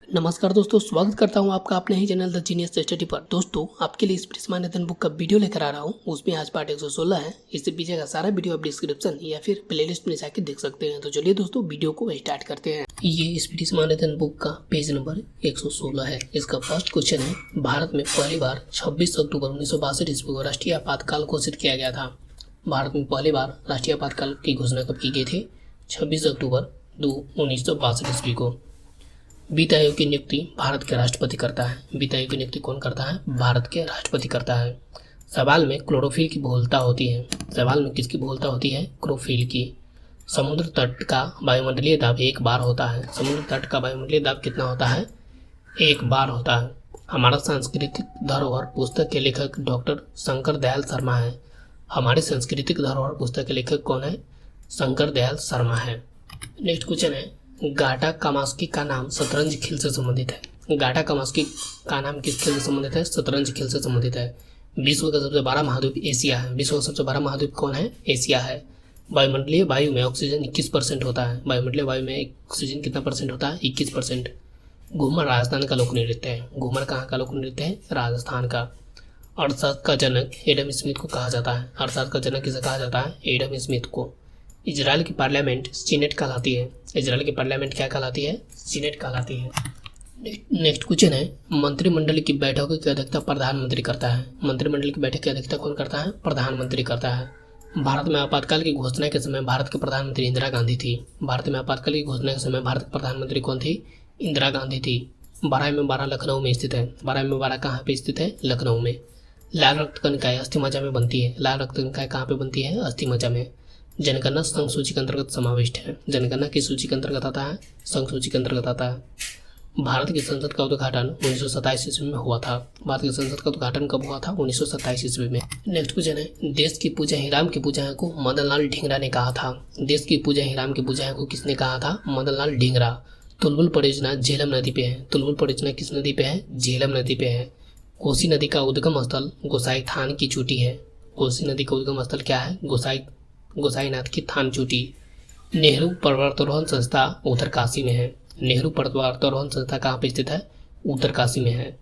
नमस्कार दोस्तों, स्वागत करता हूं आपका अपने ही चैनल द जीनियस स्टडी पर। दोस्तों, आपके लिए स्प्रिस मान्यधन बुक का वीडियो लेकर आ रहा हूं। उसमें आज पार्ट 116 है। इससे पीछे का सारा वीडियो आप डिस्क्रिप्शन या फिर प्लेलिस्ट में जाकर देख सकते हैं। तो चलिए दोस्तों, वीडियो को स्टार्ट करते हैं। ये स्प्रिस मान्यधन बुक का पेज नंबर 116 है। इसका फर्स्ट क्वेश्चन है, भारत में पहली बार 26 अक्टूबर 1962 ईस्वी को राष्ट्रीय आपातकाल घोषित किया गया था। भारत में पहली बार राष्ट्रीय आपातकाल की घोषणा कब की गई थी? 26 अक्टूबर 1962 ईस्वी को। वित्त आयोग की नियुक्ति भारत के राष्ट्रपति करता है। वित्त आयोग की नियुक्ति कौन करता है? भारत के राष्ट्रपति करता है। सवाल में क्लोरोफिल की बहुलता होती है। सवाल में किसकी बहुलता होती है? क्लोरोफिल की। समुद्र तट का वायुमंडलीय दाब 1 बार होता है। समुद्र तट का वायुमंडलीय दाब कितना होता है? 1 बार होता है। हमारा सांस्कृतिक धरोहर पुस्तक के लेखक डॉक्टर शंकर दयाल शर्मा है। हमारे सांस्कृतिक धरोहर पुस्तक के लेखक कौन है? शंकर दयाल शर्मा है। नेक्स्ट क्वेश्चन है, गाटा कामास्की का नाम शतरंज खेल से संबंधित है। गाटा कामास्की का नाम किस खेल से संबंधित है? शतरंज खेल से संबंधित है। विश्व का सबसे बड़ा महाद्वीप एशिया है। विश्व का सबसे बड़ा महाद्वीप कौन है? एशिया है। वायुमंडलीय वायु में ऑक्सीजन 21% होता है। वायुमंडलीय वायु में ऑक्सीजन कितना परसेंट होता है? 21%। घूमर राजस्थान का लोक नृत्य है। घूमर कहाँ का लोक नृत्य है? राजस्थान का। अर्थशास्त्र का जनक एडम स्मिथ को कहा जाता है। अर्थशास्त्र का जनक किसे कहा जाता है? एडम स्मिथ को। इजराइल की पार्लियामेंट सीनेट कहलाती है। इजराइल की पार्लियामेंट क्या कहलाती है? सीनेट कहलाती है। नेक्स्ट क्वेश्चन है, मंत्रिमंडल की बैठकों की अध्यक्षता प्रधानमंत्री करता है। मंत्रिमंडल की बैठक की अध्यक्षता कौन करता है? प्रधानमंत्री करता है। भारत में आपातकाल की घोषणा के समय भारत के प्रधानमंत्री इंदिरा गांधी थी। भारत में आपातकाल की घोषणा के समय भारत के प्रधानमंत्री कौन थी? इंदिरा गांधी थी। 12 में 12 लखनऊ में स्थित है। 12 में 12 कहाँ पे स्थित है? लखनऊ में। लाल रक्त कणिकाएं अस्थि मज्जा में बनती है। लाल रक्त कणिकाएं कहाँ पे बनती है? अस्थि मज्जा में। जनगणना संघ सूची के अंतर्गत समाविष्ट है। जनगणना की सूची के अंतर्गत आता है? संघ सूची के अंतर्गत आता है। भारत की संसद का उद्घाटन 1927 ईस्वी में हुआ था। भारत की संसद का उद्घाटन कब हुआ था? 1927 ईस्वी में। नेक्स्ट क्वेश्चन है, देश की पूजा ही राम की पूजा है को मदन लाल ढींगरा ने कहा था। देश की पूजा ही राम की पूजा है को किसने कहा था? मदन लाल ढींगरा। तुलबुल परियोजना झेलम नदी पे है। तुलबुल परियोजना किस नदी पे है? झेलम नदी पे है। कोसी नदी का उद्गम स्थल गोसाई थान की चोटी है। कोसी नदी का उद्गम स्थल क्या है? गोसाईनाथ की थान चोटी। नेहरू पर्वतारोहण संस्था उत्तरकाशी में है। नेहरू पर्वतारोहण संस्था कहाँ पे स्थित है? उत्तरकाशी में है।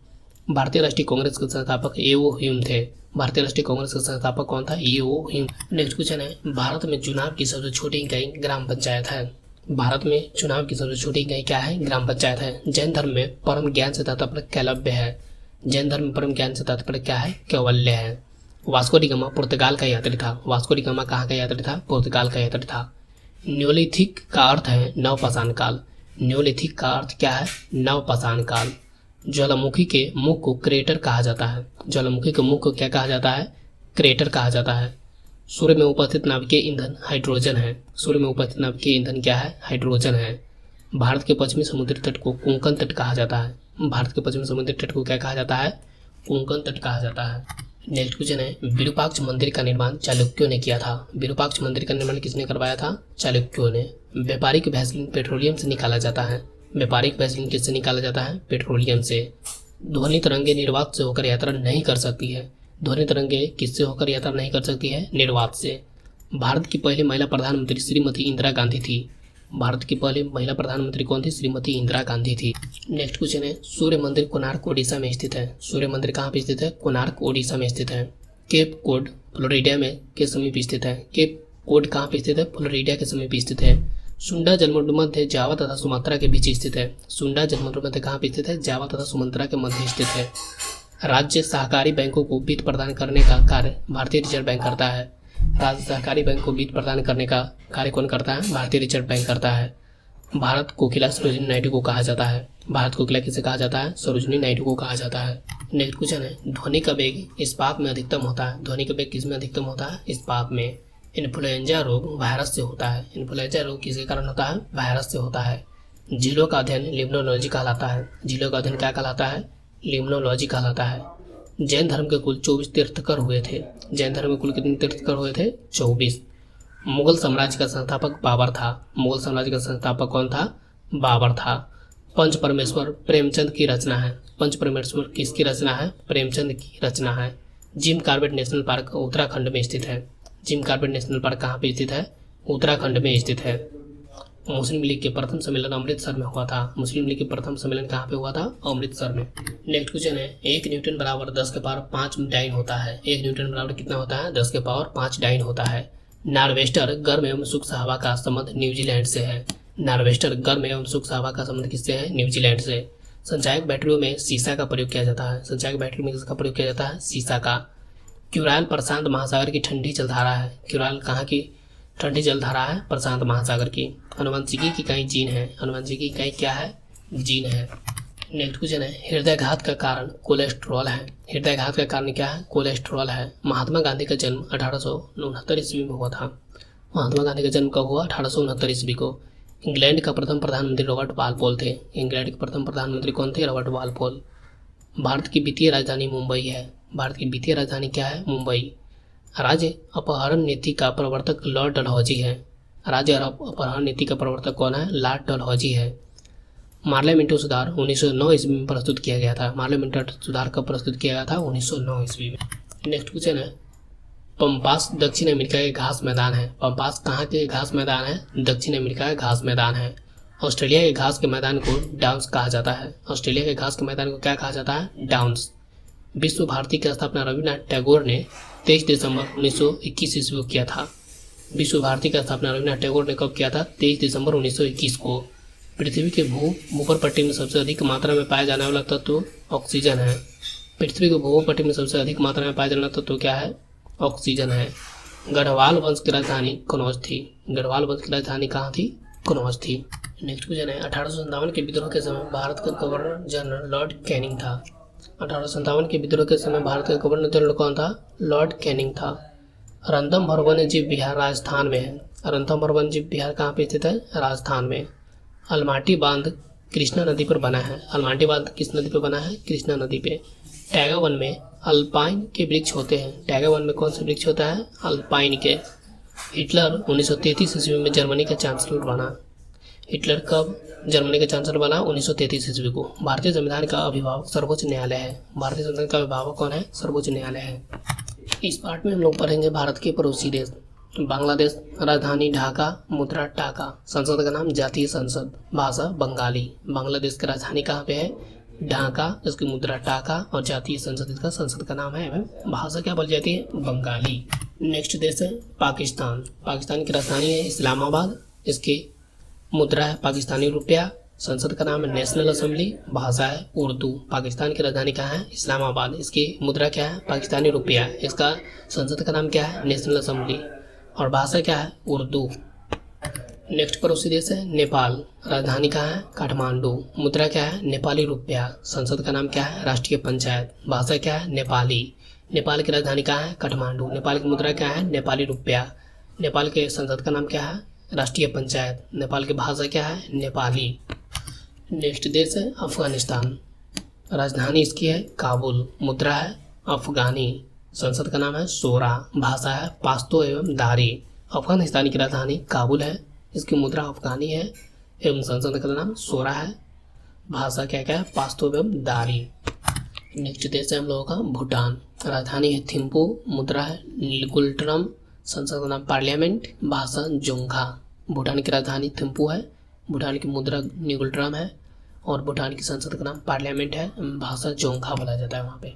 भारतीय राष्ट्रीय कांग्रेस के संस्थापक ए.ओ. ह्यूम थे। भारतीय राष्ट्रीय कांग्रेस का संस्थापक कौन था? ए.ओ. ह्यूम। नेक्स्ट क्वेश्चन है, भारत में चुनाव की सबसे छोटी इकाई ग्राम पंचायत है। भारत में चुनाव की सबसे छोटी इकाई क्या है? ग्राम पंचायत है। जैन धर्म में परम ज्ञान से तात्पर्य कैलव्य है। जैन धर्म में परम ज्ञान से तात्पर्य क्या है? कैवल्य है। वास्को डी गामा पुर्तगाल का यात्री था। वास्को डी गामा कहाँ का यात्री था? पुर्तगाल का यात्री था। न्योलिथिक का अर्थ है नवपाषाण काल। न्योलिथिक का अर्थ क्या है? नवपाषाण काल। ज्वालामुखी के मुख को क्रेटर कहा जाता है। ज्वालामुखी के मुख को क्या कहा जाता है? क्रेटर कहा जाता है। सूर्य में उपस्थित नाभिकीय ईंधन हाइड्रोजन है। सूर्य में उपस्थित नाभिकीय ईंधन क्या है? हाइड्रोजन है। भारत के पश्चिमी समुद्री तट को कोंकण तट कहा जाता है। भारत के पश्चिमी समुद्री तट को क्या कहा जाता है? कोंकण तट कहा जाता है। नेक्स्ट क्वेश्चन है, विरूपाक्ष मंदिर का निर्माण चालुक्यों ने किया था। विरूपाक्ष मंदिर का निर्माण किसने करवाया था? चालुक्यों ने। व्यापारिक वैसलीन पेट्रोलियम से निकाला जाता है। व्यापारिक वैसलीन किससे निकाला जाता है? पेट्रोलियम से। ध्वनि तरंगे निर्वात से होकर यात्रा नहीं कर सकती है। ध्वनि तरंगे किससे होकर यात्रा नहीं कर सकती है? निर्वात से। भारत की पहली महिला प्रधानमंत्री श्रीमती इंदिरा गांधी थी। भारत की पहली महिला प्रधानमंत्री कौन थी? श्रीमती इंदिरा गांधी थी। नेक्स्ट क्वेश्चन है, सूर्य मंदिर कोणार्क ओडिशा में स्थित है। सूर्य मंदिर कहाँ पे स्थित है? कोणार्क ओडिशा में स्थित है। केप कोड फ्लोरिडा में के समीप स्थित है। केप कोड कहाँ पे स्थित है? फ्लोरिडा के समीप स्थित है। सुंडा जलमंडल मध्य जावा तथा सुमात्रा के बीच स्थित है। सुंडा जलमंडल मध्य कहाँ पे स्थित है? जावा तथा सुमात्रा के मध्य स्थित है। राज्य सहकारी बैंकों को वित्त प्रदान करने का कार्य भारतीय रिजर्व बैंक करता है। राज्य सहकारी बैंक को वित्त प्रदान करने का कार्य कौन करता है? भारतीय रिजर्व बैंक करता है। भारत कोकिला सरोजिनी नायडू को कहा जाता है। भारत कोकिला किसे कहा जाता है? सरोजिनी नायडू को कहा जाता है। नेक्स्ट क्वेश्चन है, ध्वनि का वेग इस्पात में अधिकतम होता है। ध्वनि का वेग किस में अधिकतम होता है? इस्पात में। इन्फ्लुएंजा रोग वायरस से होता है। इन्फ्लुएंजा रोग किसके कारण होता है? वायरस से होता है। झीलों का अध्ययन लिम्नोलॉजी कहलाता है। झीलों का अध्ययन क्या कहलाता है? लिम्नोलॉजी कहलाता है। जैन धर्म के कुल 24 तीर्थकर हुए थे। जैन धर्म के कुल कितने तीर्थकर हुए थे? 24। मुगल साम्राज्य का संस्थापक बाबर था। मुगल साम्राज्य का संस्थापक कौन था? बाबर था। पंच परमेश्वर प्रेमचंद की रचना है। पंच परमेश्वर किसकी रचना है? प्रेमचंद की रचना है। Jim Corbett national park Uttarakhand में स्थित है। जिम कॉर्बेट नेशनल पार्क कहाँ पे स्थित है? उत्तराखंड में स्थित है। मुस्लिम लीग के प्रथम सम्मेलन अमृतसर में हुआ था। मुस्लिम लीग के प्रथम सम्मेलन कहाँ पे हुआ था? अमृतसर में। नेक्स्ट क्वेश्चन है, 1 न्यूटन बराबर 10 के पावर 5 डाइन होता है। 1 न्यूटन बराबर कितना होता है? 10 के पावर 5 डाइन होता है। नॉर्वेस्टर गर्म एवं शुष्क हवा का संबंध न्यूजीलैंड से है। नॉर्वेस्टर गर्म एवं शुष्क हवा का संबंध किससे है? न्यूजीलैंड से। संचायक बैटरियों में सीसा का प्रयोग किया जाता है। संचायक बैटरी में किसका प्रयोग किया जाता है? सीसा का। क्यूराइल प्रशांत महासागर की ठंडी जलधारा है। क्यूराइल कहाँ की ठंडी जलधारा है? प्रशांत महासागर की। अनुवंशिकी की इकाई जीन है। अनुवंशिकी की इकाई क्या है? जीन है। नेक्स्ट क्वेश्चन है, हृदयघात का कारण कोलेस्ट्रॉल है। हृदयघात का कारण क्या है? कोलेस्ट्रॉल है। महात्मा गांधी का जन्म 1869 ईस्वी में हुआ था। महात्मा गांधी का जन्म कब हुआ? 1869 ईस्वी को। इंग्लैंड का प्रथम प्रधानमंत्री रॉबर्ट वालपोल थे। इंग्लैंड के प्रथम प्रधानमंत्री कौन थे? Robert Walpole. भारत की वित्तीय राजधानी मुंबई है। भारत की वित्तीय राजधानी क्या है? मुंबई। राज्य अपहरण नीति का प्रवर्तक लॉर्ड डलहौजी है। राज्य अपहरण नीति का प्रवर्तक कौन है? लॉर्ड डलहौजी है। पार्लियामेंट्री सुधार 1909 ईस्वी में प्रस्तुत किया गया था। पार्लियामेंट्री सुधार कब प्रस्तुत किया गया था? 1909 ईस्वी में। नेक्स्ट क्वेश्चन है, पम्पास दक्षिण अमेरिका के घास मैदान है। पम्पास कहाँ के घास मैदान है? दक्षिण अमेरिका के घास मैदान है। ऑस्ट्रेलिया के घास के मैदान को डाउन्स कहा जाता है। ऑस्ट्रेलिया के घास के मैदान को क्या कहा जाता है? डाउन्स। विश्व भारती की स्थापना रविन्द्रनाथ टैगोर ने 23 दिसंबर 1921 ईस्वी को किया था। विश्व भारती का स्थापना रविन्द्रनाथ टैगोर ने कब किया था? 23 दिसंबर 1921 को। पृथ्वी के भूपर पट्टी में सबसे अधिक मात्रा में पाया जाने वाला तत्व ऑक्सीजन है। पृथ्वी के भूपर पट्टी में सबसे अधिक मात्रा में पाया जाने वाला तत्व क्या है? ऑक्सीजन है। गढ़वाल वंश की राजधानी कनौज थी। गढ़वाल वंश की राजधानी कहाँ थी? कनौज थी। नेक्स्ट क्वेश्चन है, 1857 के विद्रोह के समय भारत का गवर्नर जनरल लॉर्ड कैनिंग था। 1857 के विद्रोह के समय भारत का गवर्नर जनरल कौन था? लॉर्ड कैनिंग था। रणथंभौर वन्य जीव विहार राजस्थान में है। रणथंभौर वन्य जीव विहार कहाँ पे स्थित है? राजस्थान में। अलमाटी बांध कृष्णा नदी पर बना है। अलमाटी बांध किस नदी पर बना है? कृष्णा नदी पे। टैगा वन में अल्पाइन के वृक्ष होते हैं। टैगा वन में कौन से वृक्ष होता है? अल्पाइन के। हिटलर 1933 ईस्वी में जर्मनी का चांसलर बना। हिटलर कब जर्मनी का चांसलर बना? 1933 ईस्वी को। भारतीय संविधान का अभिभावक सर्वोच्च न्यायालय है। भारतीय संविधान का अभिभावक कौन है? सर्वोच्च न्यायालय है। इस पार्ट में हम लोग पढ़ेंगे भारत के पड़ोसी देश। बांग्लादेश, राजधानी ढाका, मुद्रा टाका, संसद का नाम जातीय संसद, भाषा बंगाली। बांग्लादेश की राजधानी कहाँ पे है? ढाका, इसकी मुद्रा टाका और जातीय संसद इसका संसद का नाम है। भाषा क्या बोली जाती है? बंगाली। नेक्स्ट देश है पाकिस्तान। पाकिस्तान की राजधानी है इस्लामाबाद, इसकी मुद्रा है पाकिस्तानी रुपया, संसद का नाम है नेशनल असेंबली, भाषा है उर्दू। पाकिस्तान की राजधानी कहाँ है? इस्लामाबाद, इसकी मुद्रा क्या है? पाकिस्तानी रुपया, इसका संसद का नाम क्या है? नेशनल असेंबली और भाषा क्या है? उर्दू। नेक्स्ट पड़ोसी देश है नेपाल। राजधानी कहाँ है? काठमांडू, मुद्रा क्या है? नेपाली रुपया, संसद का नाम क्या है? राष्ट्रीय पंचायत, भाषा क्या है? नेपाली। नेपाल की राजधानी कहाँ है? काठमांडू, नेपाल की मुद्रा क्या है? नेपाली रुपया, नेपाल के संसद का नाम क्या है? राष्ट्रीय पंचायत, नेपाल की भाषा क्या है? नेपाली। नेक्स्ट देश है अफगानिस्तान। राजधानी इसकी है काबुल, मुद्रा है अफगानी, संसद का नाम है शोरा, भाषा है पाश्तो एवं दारी। अफगानिस्तान की राजधानी काबुल है, इसकी मुद्रा अफगानी है एवं संसद का नाम शोरा है, भाषा क्या क्या है? पाश्तो एवं दारी। नेक्स्ट देश है हम लोगों का भूटान। राजधानी है थिम्पू, मुद्रा है गुल्ट्रम, संसद का नाम पार्लियामेंट, भाषा जोंघा। भूटान की राजधानी थिम्पू है, भूटान की मुद्रा निगुल्ट्रम है और भूटान की संसद का नाम पार्लियामेंट है, भाषा जोंघा बोला जाता है वहाँ पे।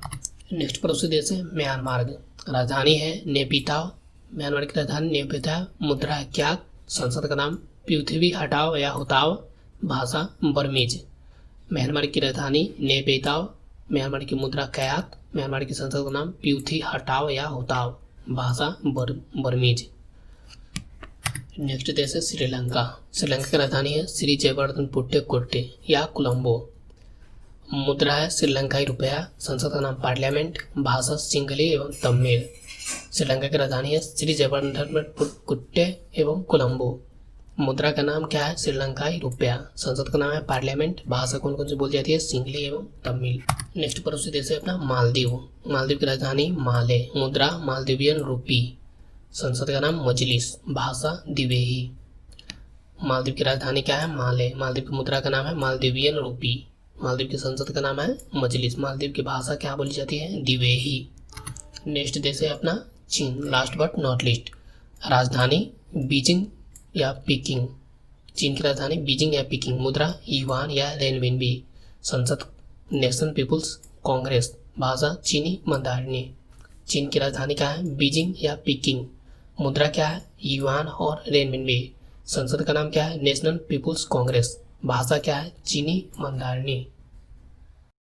नेक्स्ट पड़ोसी देश है म्यांमार। राजधानी है नेपिताव, म्यांमार की राजधानी नेपिताव, मुद्रा है क्याक, संसद का नाम पृथ्वी हटाओ या हुताओ, भाषा बर्मीज। म्यांमार की राजधानी नेपिताव, म्यांमार की मुद्रा कयाक, म्यांमार की संसद का नाम पृथ्वी हटाओ या हुताओ, भाषा बर्मीज। नेक्स्ट देश है श्रीलंका। श्रीलंका की राजधानी है श्री जयवर्धनपुट्टे कोट्टे या कोलंबो, मुद्रा है श्रीलंकाई रुपया, संसद का नाम पार्लियामेंट, भाषा सिंहली एवं तमिल। श्रीलंका की राजधानी है श्री जयवर्धनपुट्टे एवं कोलंबो, मुद्रा का नाम क्या है? श्रीलंकाई रुपया, संसद का नाम है पार्लियामेंट, भाषा कौन कौन सी बोली जाती है? सिंहली एवं तमिल। नेक्स्ट पड़ोसी देश है अपना मालदीव। मालदीव की राजधानी माले, मुद्रा मालदीवियन रूपी, संसद का नाम मजलिस, भाषा दिवेही। मालदीव की राजधानी क्या है? माले, मालदीव की मुद्रा का नाम है मालदीवियन रूपी, मालदीव की संसद का नाम है मजलिस, मालदीव की भाषा क्या बोली जाती है? दिवेही। नेक्स्ट देश है अपना चीन। Last but not list. राजधानी बीजिंग या पीकिंग, चीन की राजधानी बीजिंग या पीकिंग। मुद्रा युआन या रेनमिनबी। संसद नेशनल पीपुल्स कांग्रेस। भाषा चीनी मंदारिनी। चीन की राजधानी क्या है? बीजिंग या पीकिंग। मुद्रा क्या है? युआन और रेनमिनबी। संसद का नाम क्या है? National People's Congress. भाषा क्या है? चीनी मंदारिनी।